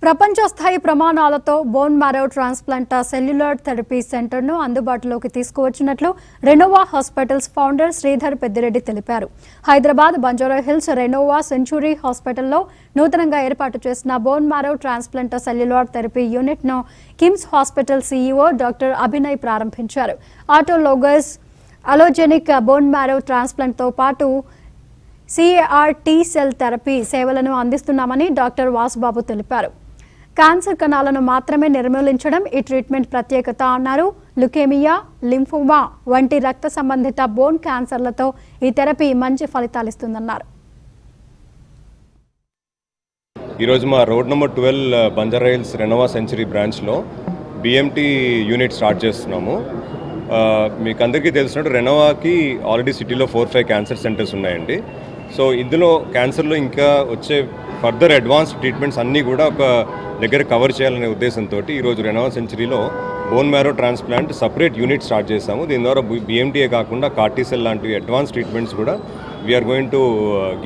ప్రపంచ స్థాయి ప్రమాణాలతో bone marrow transplant cellular therapy సెంటర్ను అందుబాటులోకి తీసుకువచ్చినట్లు రెనోవా హాస్పిటల్స్ ఫౌండర్ శ్రీధర్ పెద్దిరెడ్డి తెలిపారు. హైదరాబాద్ బంజారాహిల్స్ రెనోవా సెంచురీ హాస్పిటల్లో నూతనంగా ఏర్పాటు చేసిన bone marrow transplant cellular therapy యూనిట్ను KIMS hospital CEO doctor Abhinay ప్రారంభించారు. ఆటోలోగస్ అలోజెనిక్ బోన్ మ్యారో ట్రాన్స్ప్లాంట్తో పాటు CAR T-సెల్ థెరపీ సేవలను అందిస్తున్నామని డాక్టర్ వాసుబాబు తెలిపారు. క్యాన్సర్ కణాలను మాత్రమే నిర్మూలించడం ఈ ట్రీట్మెంట్ ప్రత్యేకత అన్నారు. లుకేమియా, లింఫోమా వంటి రక్త సంబంధిత బోన్ క్యాన్సర్లతో ఈ థెరపీ మంచి ఫలితాలిస్తుందన్నారు. ఈరోజు మా road number 12 Banjara Hills Renova century బ్రాంచ్లో BMT యూనిట్ స్టార్ట్ చేస్తున్నాము. మీకు అందరికీ తెలిసినట్టు రెనోవాకి ఆల్రెడీ సిటీలో 4-5 క్యాన్సర్ సెంటర్స్ ఉన్నాయండి. సో ఇందులో క్యాన్సర్లో ఇంకా వచ్చే ఫర్దర్ అడ్వాన్స్డ్ ట్రీట్మెంట్స్ అన్నీ కూడా ఒక దగ్గర కవర్ చేయాలనే ఉద్దేశంతో ఈరోజు రెనోవా సెంచురీలో bone marrow transplant separate unit start చేశాము. దీని ద్వారా BMT కాకుండా CAR T-సెల్ లాంటి అడ్వాన్స్ ట్రీట్మెంట్స్ కూడా we're going to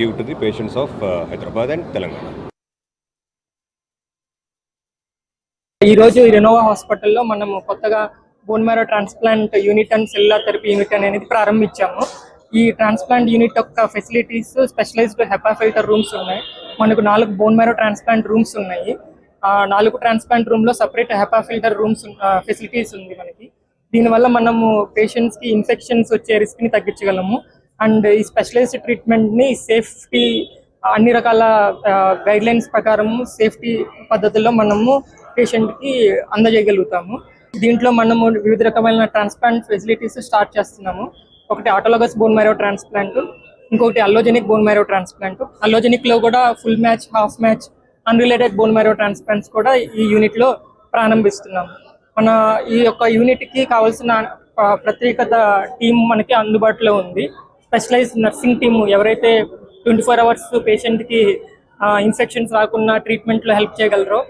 give to the patients of Hyderabad and Telangana. ఈరోజు రెనోవా హాస్పిటల్లో మనము కొత్తగా bone marrow transplant unit and cellular therapy unit అనేది ప్రారంభించాము. ఈ ట్రాన్స్ప్లాంట్ యూనిట్ యొక్క facilities specialised HEPA filter rooms ఉన్నాయి. మనకు 4 బోన్ మ్యారో ట్రాన్స్ప్లాంట్ రూమ్స్ ఉన్నాయి. 4 ట్రాన్స్ప్లాంట్ రూమ్లో separate HEPA filter rooms facilities ఉంది మనకి. దీనివల్ల మనము పేషెంట్స్కి ఇన్ఫెక్షన్స్ వచ్చే రిస్క్ని తగ్గించగలము. అండ్ ఈ స్పెషలైజ్డ్ ట్రీట్మెంట్ని సేఫ్టీ అన్ని రకాల గైడ్లైన్స్ ప్రకారము సేఫ్టీ పద్ధతుల్లో మనము పేషెంట్కి అందజేయగలుగుతాము. దీంట్లో మనము వివిధ రకమైన ట్రాన్స్ప్లాంట్ ఫెసిలిటీస్ స్టార్ట్ చేస్తున్నాము. ఒకటి ఆటోలోగస్ బోన్ మ్యారో ట్రాన్స్ప్లాంట్, ఇంకొకటి అల్లోజెనిక్ బోన్ మ్యారో ట్రాన్స్ప్లాంట్. అల్లోజెనిక్లో కూడా full match, half match, unrelated bone marrow transplants కూడా ఈ యూనిట్లో ప్రారంభిస్తున్నాము. మన ఈ యొక్క యూనిట్కి కావాల్సిన ప్రత్యేకత టీం మనకి అందుబాటులో ఉంది. స్పెషలైజ్డ్ నర్సింగ్ టీము ఎవరైతే 24 hours పేషెంట్కి ఇన్ఫెక్షన్స్ రాకుండా ట్రీట్మెంట్లో హెల్ప్ చేయగలరో,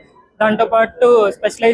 దాంతోపాటు స్పెషలైజ్